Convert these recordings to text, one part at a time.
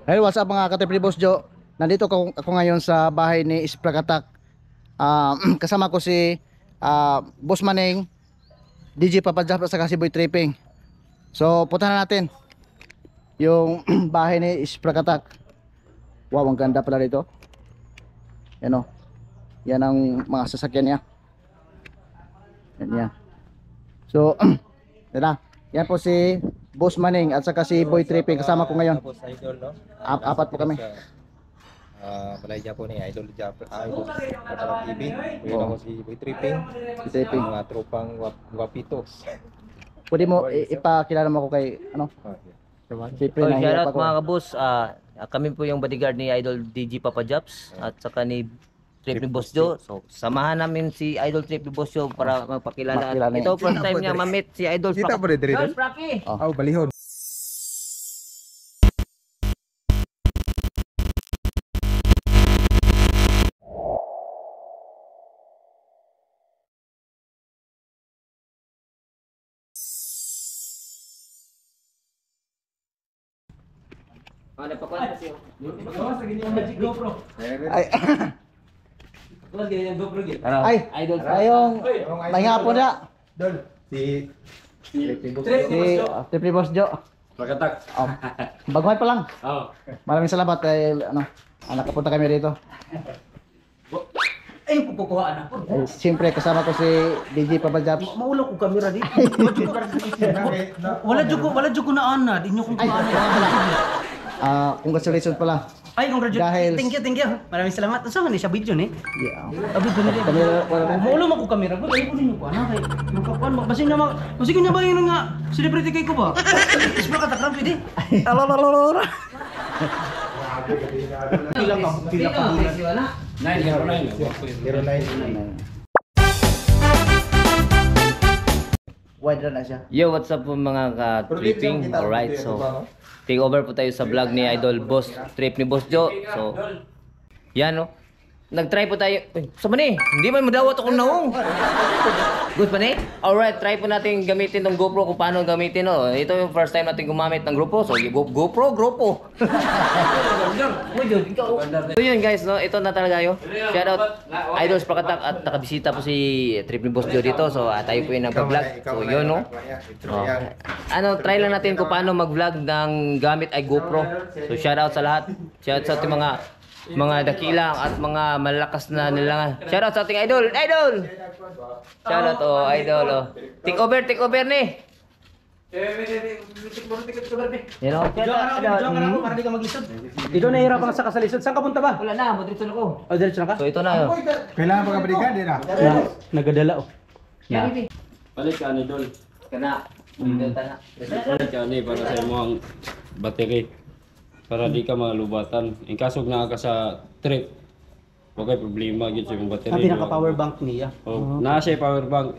Hey, what's up mga ka-Trip Boss Joe? Nandito ako ngayon sa bahay ni Isprakatak. Kasama ko si Boss Maneng, DJ Papa Jap at saka si Boy Tripping. So punta na natin yung bahay ni Isprakatak. Wow, ang ganda pala dito. Yan o. Yan ang mga sasakyan niya. Yan. So yan na. Yan po si Boss Maneng at saka si Boy Tripping kasama ko ngayon. Apat po kami. Malaysia po ni Idol Katalog TV. Ngayon ako si Boy Tripping. Mga tropang Guapitos. Pwede mo ipakilala mo ako kay ano? Siyempre na shoutout mga kabus. Kami po yung bodyguard ni Idol DJ Papa Japs at saka ni Trip ni Boss Joe. So samahan namin si Idol Trip ni Boss Joe para magpakilala. Ito first time niya ma-meet si Idol Kita po rin dito. Spracky. Oh, balihon. Ano pa pa? Ay, idol ayong may nga po na. Dol. Si Si Trip Boss Joe. Pagkatak. Baguhan pa lang. Oh. Maraming salamat kay ano, nakapunta kami dito. Ay, pupukuhaan ako. Siyempre kasama ko si DJ Papa Japs. Maula ko kamera di. Wala jud ko na ana, di nyo kung paano. Congratulations pala. Ay, Dahil- thank you. Maraming salamat. Sa man siya video ni. Yeah. Video ni. Maula man ko kamera, ko ay ko ninyo ko ana kay makakuan basin na ba yun nga celebrity kay ko ba? Isma ka takram pwede. Alalala. Pila ka bulan. 09. Wide na siya. Yo, what's up po mga ka-tripping? Alright, so take over po tayo sa vlog ni Idol Boss Trip ni Boss Joe. So yan no. Nag-try po tayo. Sa mani, hindi man madawat akong naong. Good pa ni? Alright, try po natin gamitin tong GoPro kung paano gamitin no. Ito yung first time natin gumamit ng grupo. So GoPro. So yun guys no, ito na talaga yun. Shout out Idol Sprakatak at nakabisita po si Trip ni Boss Joe dito. So tayo po yung nag-vlog. So yun no. Try lang natin kung paano mag-vlog ng gamit ay GoPro. So shout out sa lahat. Shout out sa mga dakilang at mga malakas na nilangan. Shout out sa ating idol. Shout out idol. Take over ni. You know, Para di ka maglisod. Dito nahihirapan ka sa kasalisod. Saan ka punta ba? wala na, madritso na ko. Oh, diretso na ka? So ito na yun. Kailangan pa kabrigan din ah. Nagadala oh. Balik ka ni Dol. Kana. Dito na. Balik ka ni para sa imong battery. Para di ka malubatan. In kasog na ka sa trip, wag kay problema gid sa imong battery. Pinaka power bank niya. Oh, naa siya power bank.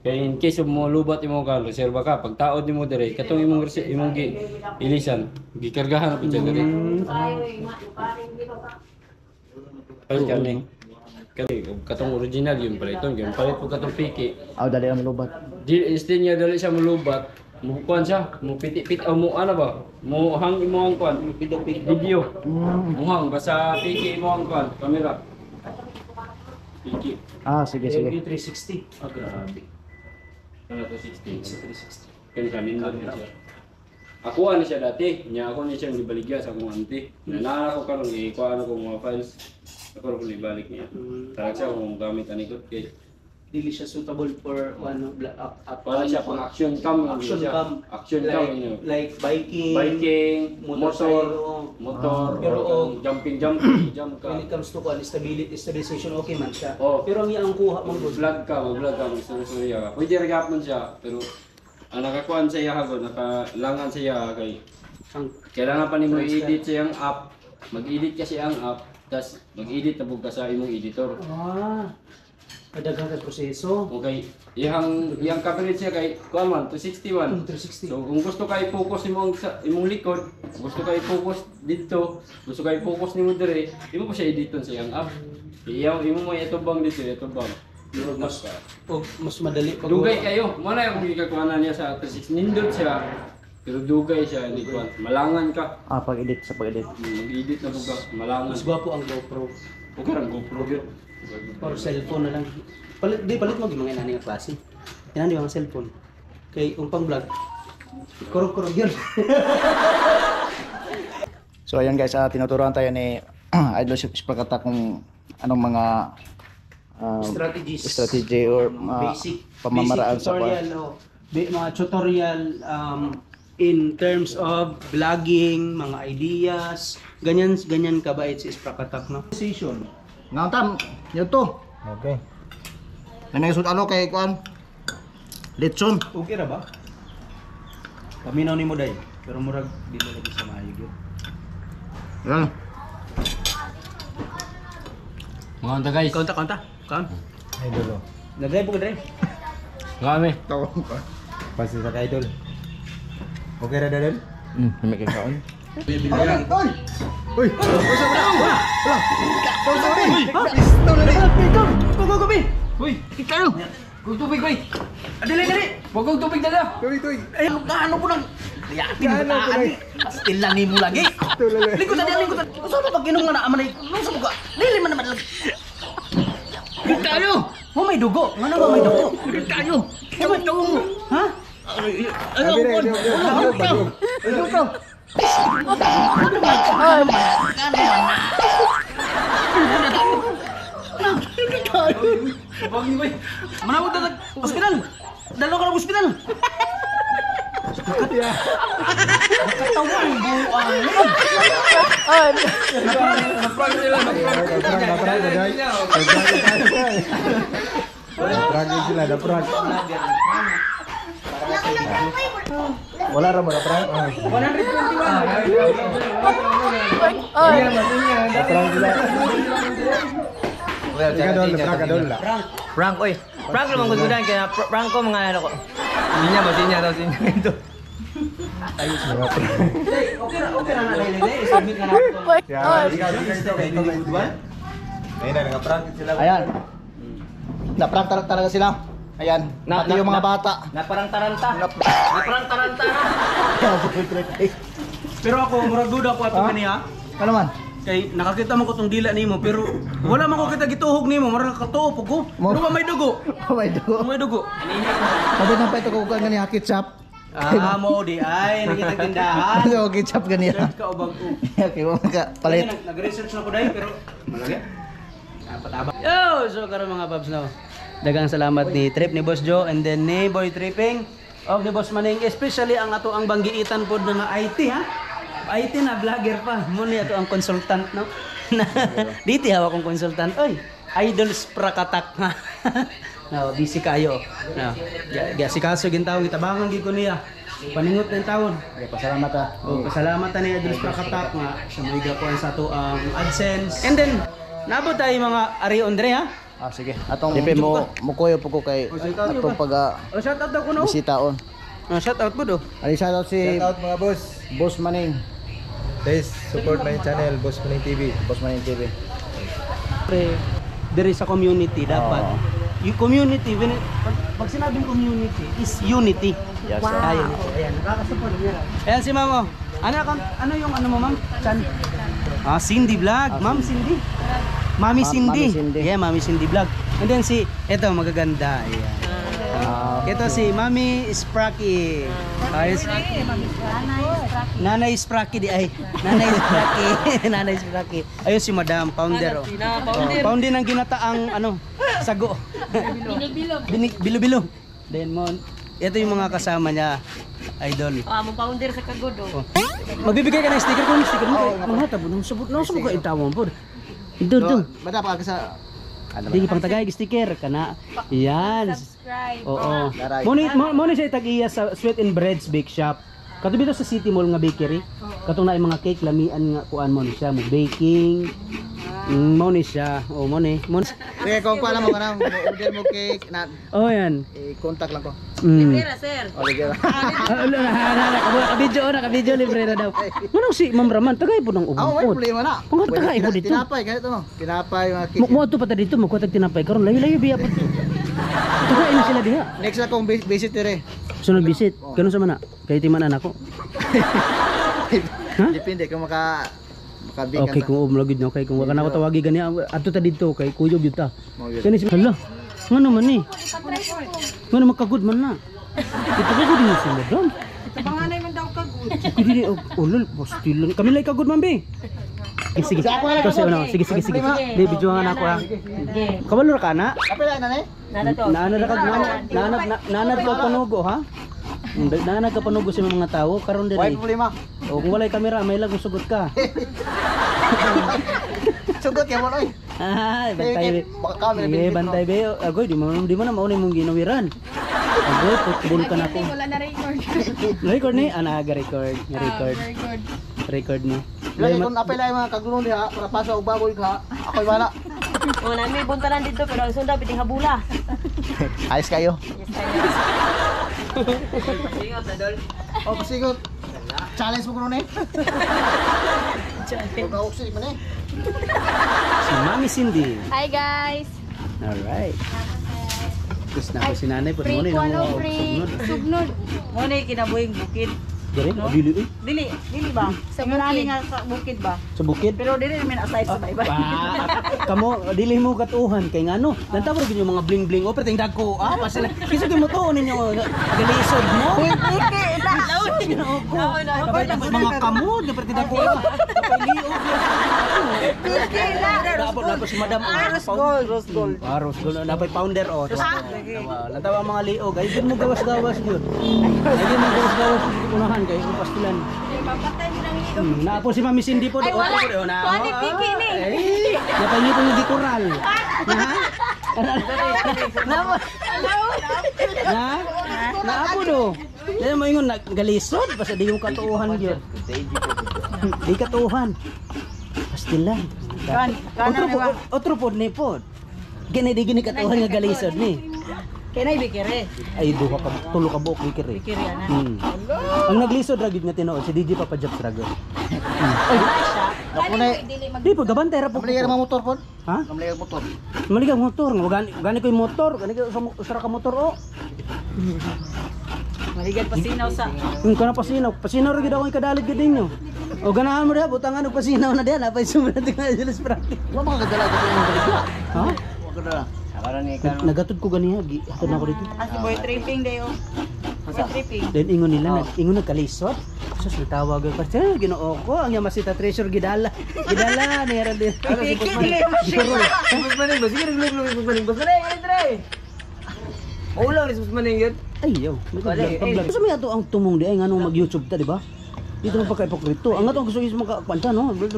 Kaya in case mo lubat imong ka, reserva ka, pag taod nimo dire, katong imong ilisan, gikargahan pa siya dire. Balik ka ni. Katong original yung paliton, yung palit po katong piki. Dali ang lubat. Instead niya dali siya malubat, mukuan siya, mo piti-pit o mo ano ba? Mo hang imo ang kuan, video. Mo hang basta piki imo ang kuan, camera. Piki. Sige. 360. Grabe. Ano to 360. Kaya kami na siya. Ako ano siya dati, niya ako niya siyang gibaligya sa akong auntie. Nanana ko karon ikuha ko mga files. Ako ro ibalik niya. Talag siya kung gamit ani ko kay Dili siya suitable for para siya pang action cam action cam like biking, motor, pero jumping jump when it comes to stabilization okay man siya. Oh. Pero ang iyang kuha mong good. vlog ka istorya ka pwede ra man siya pero ang nakakuan sa iya hagon nakalangan sa iya kay kailangan pa nimo i-edit sa iyang app mag-edit kasi ang app tas mag-edit na bug ka sa imong editor. Kadagang ka proseso. Okay, iyang cabinet siya kay kuan man 261. 360. So kung gusto ka i-focus imong likod, gusto ka i-focus dito, gusto ka i-focus nimo dire, imo ko siya editon sa iyang app. Imo mo itubang dito, itubang. Mas madali pag Dugay kayo. Mo na yung gikakuanan niya sa 360 nindot siya. Pero dugay siya, hindi ko. Malangan ka. Pag-edit sa pag-edit. Mag-edit na buka, malangan. Mas gwapo ang GoPro. Okay lang, GoPro yun. Or cellphone na lang. Palit mo yung mga inani nga klase. Yan yung mga cellphone. Kay pang vlog. Kurog-kurog yun. So ayun guys, tinuturuan tayo ni Idol Isprakatak kung anong mga Strategies. strategy or Basic pamamaraan basic sa tutorial mga tutorial in terms of vlogging, mga ideas, ganyan kabait si Isprakatak, no? Session. Ngayon tam, yun to. Okay. Nanay ano kay kuan? Litson. Okay ra ba? Paminaw ni mo day, pero murag dili lagi sa maayog yun. Yan. Mga anta guys. Kaunta. Kaun. Idol oh. Nagay po ka dre. Ngami. Tawag pa. Pasi sa idol. Okay ra dadal? May kakaon. Uy! Go. Uy, ikaw! Huwag tubig, uy! Dali. Huwag kang tubig dala! Ay, ano po nang yakin mo taan. Still lang ni mo lagi. Lingkod. Usa ba ginom nga na aman ay sa buka. Dili man naman lagi. Tayo! Mo may dugo. Ngano ba may dugo? Tayo! Ha? Ano kon? Ano ko? Huwag niyo, uy! Manawag na ospital. Dalo ka ng ospital. Nakatawang buwan. Naprank sila, naprank! Naprank sila, naprank. Wala ra ba na prank? 121. Naprank sila. Naprank adol. Prank, oy. Prank naman gustudan kaya prank ko mga ano ko. Sinya daw ito. Okay na nalilay. Isubmit na natin. Ayun na, nakaprank sila. Ayan. Na-prank talaga sila. Ayan. Pati yung mga bata. Naparang taranta. Pero ako, murag duda ko ato kaniya. Ano man? Kay nakakita mo ko tong dila nimo pero wala man ko kita gituhog nimo, murag nakatuo po ko. Pero ba may dugo? May dugo. May dugo. Pati nang pa ito kung gani ketchup. Mo di ay nakita tindahan. Ano ketchup gani? Search ka o bago. Okay, mo ka palit. Nag-research na ko dai pero malagi. Pataba. Yo, so karon mga babs no. Dagang salamat ni Trip ni Boss Joe and then ni Boy Tripping og ni Boss Maning, especially ang ato ang banggiitan pod nga IT ha. IT na vlogger pa. Mo ni ato ang consultant no. Dito hawa kong consultant. Oy, Idol Isprakatak ha. No, busy kayo. No. Si kaso gintawon gitabangan gid ko niya. Paningot ng taon. Okay, pasalamat ah. Pasalamat ni Idol Isprakatak nga sa mga kuan sa ato ang AdSense. And then nabot tayo mga Ari Andre ha. Sige. Atong Dipe mo kuyo po ko kay atong pag Shout out daw ko no. bisitaon. Shout out po do. Ali shout out si Shout out mga boss. Boss Maning. Please support my channel, Boss Maning TV. Boss Maning TV. Pre, diri sa community dapat. Oo. Yung community, pag sinabing community is unity. Yes, sir. Ayan, ayan, nakakasupport niya. Ayan si Ma'am. Oh. Ano yung ano mo, Ma'am? Cindy Vlog. Ma'am Cindy. Mami Cindy. Mami Cindy. Yeah, Mami Cindy Vlog. And then eto magaganda. Ayan. Ito si Mami Spracky. Nanay Spracky di ay. Nanay Spracky. Ayun si Madam, founder. Founder ng ginataang sago. Bilo-bilo. Then ito yung mga kasama niya, idol. Mo founder sa Kagodo. Magbibigay ka ng sticker ko, mga tabo nang sabot ka itawon po. Idol. Bada pa ka sa Dili pang tagay sticker kana. Yan. Subscribe. Oo. Daray. Muna siya tag-iya sa Sweet and Breads Bake Shop. Katubi to sa City Mall nga bakery. Katong naay mga cake lamian nga kuan mo ni siya mo baking. Mo ni siya. O mo ni. Sige, kung paano mo kanang order mo cake na Oh yan. i-contact lang ko. Librera, sir. O sige. Naka-video libre na daw. Manong si Ma'am Raman tagay po ng May ubod. problema na. Kung tagay po dito. Tinapay ganito no. Tinapay mga cake. Mo to pa ta dito magkuha tag tinapay karon layo-layo biya pa. Tagay na sila diha. Next na kong visit dire. Sunod visit. Kanon sa mana? kay timanan ako. Ha? Depende kung makabigan Okay, kung umlogid nyo, kay kung wala na ako tawagi gani, ato ta dito, kay kuyob yun ta. Kani si hala, nga naman ni. Nga naman kagod man na. Ito kagod din si madam. Panganay man daw kagud. Hindi ni, ulol, postil. Kami lay kagod man, be. Sige, kasi ano, sige. Di, videohan ako ha. Kabalo ka na? Kapila na ni? Nanad ka panugo ha? Nanad ka panugo sa mga tao, karon din. Why problema? O kung walay kamera, may lag sugot ka. Sugot ya mo oy. Ay, bantay. Camera Sige, bantay be. Agoy, di mo na maunay mong ginawiran. Agoy, putbol ka na ko. Wala na record. Record ni? Ana, record. Record. Very good. Record ni. Lagi kung apela mga kagulong diha para paso og baboy ka. Ako'y bala. O nami buntalan dito pero ang sunda piting habula. Ayos kayo. Yes tayo. Oh, pasigot. Challenge mo kuno ni. Challenge. Si man eh. Si Mami Cindy. Hi guys. Alright. Gusto na ako si nanay po. Free Muna ko yung ano, free sugnod. Mo ni kinabuhing bukid. Gari, dili eh. Dili ba? Sa Marami bukid. nga sa bukid ba? Sa bukid. Pero dili namin aside sa iba. Kamo dili mo katuhan kay ngano. Nantawag gyud yung mga bling bling o perting dagko. Pa sila. Kiso gyud mo tuon ninyo galisod mo. Mga kamod na perting dagko. Dapat si madam Rose gold. Rose gold na dapat founder o. Lantaw ang mga liog ay gyud mo gawas-gawas gyud. Ay mo gawas-gawas unahan kay pastilan. Papatay din ang iyo. Napo si Mami Cindy po. Ay wala. Kuani piki ni. Napangi ko yung gikoral. Ha? Naapo do. Dahil mo ingon nagalisod basta di yung katuuhan gyud. Di katuuhan. Pastilan. Otro pod ni pod. Gini di gini katuuhan nga galisod ni. Kinay bikire. Ay duha ka tulo ka buok bikiri. Bikire ana. Ang naglisod ra gyud nga tinuod si DJ Papa Jab Dragon. Ako na. Di po gabantay ra po. Kamali ka motor po. Ha? Kamali ka motor. Maligag motor, gani ko yung motor, gani ko usara ka motor o. Maligad pasinaw sa. Kana pasinaw ra gid ako ikadalit gid ninyo. O ganahan mo diha butangan og pasinaw na diha, napay sumunod nga jealous practice. Wa mga kadala ko yung baligya. Ha? Wa kadala. Nagatod ko ganiha, hatod na ako dito. Asi boy tripping dayo. Boy tripping. Then ingon nila, ingon nagkalisod. Sus nitawag ko kasi Ginoo ko, ang yamasita treasure gidala. Gidala ni ra din. Bus maning bus, sige naglublog bus maning bus maning entre. Ulang ni bus maning yun. Ay yo, nagvlog. Sa may ato ang tumong di ay nganong mag-YouTube ta, di ba? Dito lang pagka-ipokrito. Ang atong gusto is makakwanta, no? Kwarta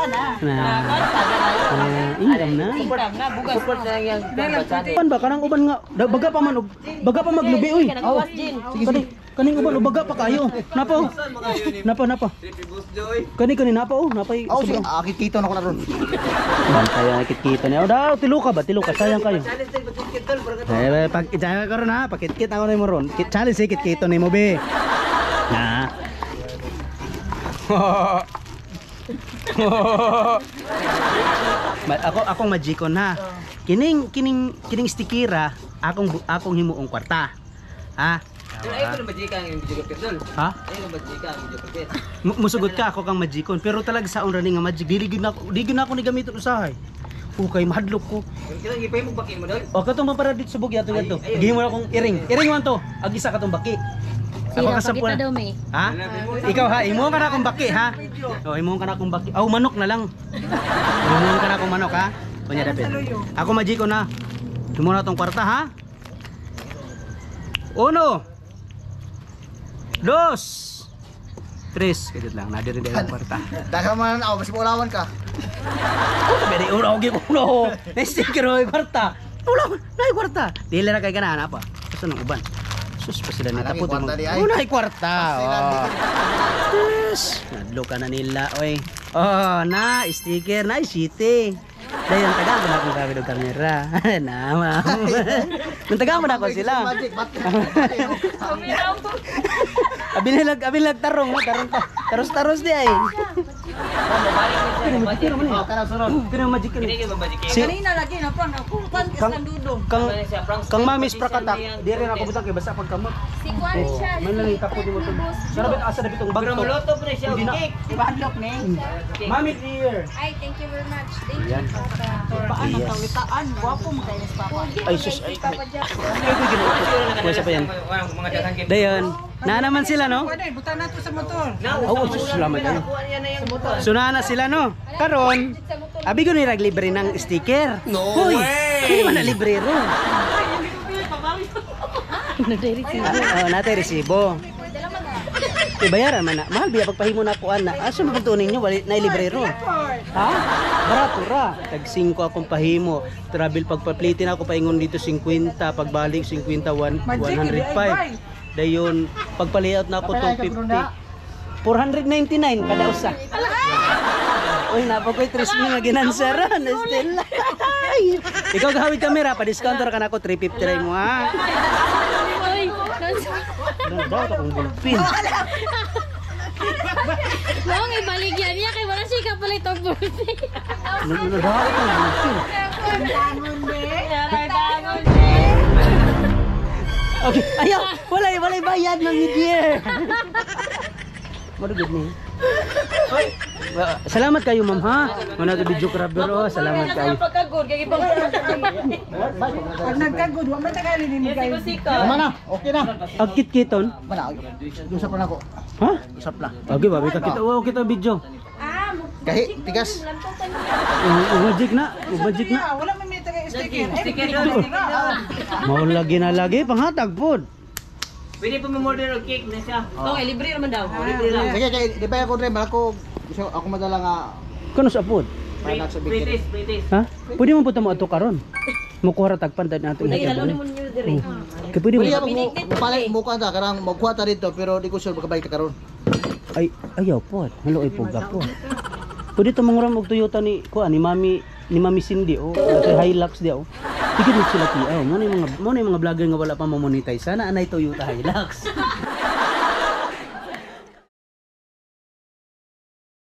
na. Ingam na. Ingam na bugas. Support na yang Uban ba kanang uban nga baga pa man baga pa maglubi oy. Kanagawas Jin. Kaning uban baga pa kayo. Napa? Napa? Kani napa oh, napay. Ako si akit na ko na ron. Kaya nakikita niya. Daw tiluka sayang kayo. Eh pag itaga ka ron ha, pakit-kit ako na mo ron. Challenge kit-kito ni mo be. Na. Akong magikon ha. Kining stikira akong himuong kwarta. Ha? Ay ko na majika ang video kapitol. Ha? Ay ko majika ang video kapit. Musugot ka ako kang magikon pero talaga sa running nga magic dili na ako ni gamiton usahay. Okay, mahadlok ko. Kailan gipay mo baki mo dol? O katong maparadit subog yato yato. Gihimo na akong iring. Iring man to. Ag-isa katong baki. Ako Sira kasampuan. pakita daw may. Ha? Ikaw ha, imo ka na akong baki ha. O imo ka na akong baki. Aw manok na lang. Imo ka na akong manok ha. Kunya dapit. Ako majiko na. Imo na tong kwarta ha. 1 2 3 kadit lang nadir din ang kwarta. Daga man ako, mas ulawan ka. Oh, beri uraw gi ko no. Sticker oy kwarta. Wala na kwarta. Dili ra kay kana apa? Basta nang uban. Sus pa sila natapot mo. Una ay kwarta. Yes. Nadlo ka na nila oy. Oh, na sticker na city. Dayon taga mo na akong gamit og kamera. Na ma'am. Nung taga mo na ako sila. Magic, bati. Abilag tarong mo, taros di ay. Oh, kana sunod. Kino magic kini. Si Kanina lagi na prank ako. Kan isang dudong. kang mamis prakatak, di rin ako butang kay basta pagkamot. Si Juan siya. May lang tapo di mo to. Sarabit asa na bitong bagto. Hindi na. Ibadlok ni. Mami dear. Ay, thank you very much. Thank you, Papa. Paan ang kawitaan. Guwapo mo tayo sa papa. Ay sus ay. Kuha pa yan. Dayon, na naman sila no? Pwede, buta na to sa motor. Oo, salamat kayo. So na sila no. Karon, abi ko ni libre ng sticker. No way. Hindi man na librero. Natay resibo. Bayaran man na. Mahal biya pagpahimo na kuan na. Asa mo pagtuon ninyo wali na librero. Ha? Barato ra. Tag 5 akong pahimo. Travel pagpaplitin ako paingon dito 50, pagbalik 50 105. Dayon pagpa-layout na ako 250. 499 kada usa. Uy, napakoy 3 nga ginansaran, Estela. Ikaw gahawid kamera, pa-discount ra kanako 350 ray mo ha. Daw ta kong bulpin. Mau ibaligyan niya kay wala siya kapalit og birthday. Daw ta kong bulpin. Tangon be. Tangon be. Okay, ayaw, walay bayad ng dear. Madugod ni. Salamat kayo ma'am ha. Muna to video grabber oh, salamat kayo. Pagkagod kay ibang. Pag nagkagod, wa man tagali ni kayo. Mana? Okay na. Ang kit-kiton. Mana? Usap na ako. Ha? Usap na. Okay, babi ka kita. Wow, kita video. Kahit tigas. Magic na. Wala man may taga sticker. Sticker doon. Mau lagi na lagi panghatag pod. Pwede po memorder og cake na siya. Okay, libre naman daw. Libre lang. Sige, kay di ba ako driver ako ako madala nga Kano sa pod? para sa bigay. British. Ha? Pwede mo puta mo ato karon. Mukuha ra tagpan dad nato Ay, na. lalo ni mo niyo dire. Kay pwede mo. Pwede ako palit mo ka ta karang magkuha ta dito pero di ko sure makabay ka karon. Ay, ayaw pod. Halo ay puga po. Pwede to manguram og Toyota ni kuan ni Mami Cindy o Hilux di o. Tigid sila ti. Mo ni mga vlogger nga wala pa mo monetize. Sana anay Toyota Hilux.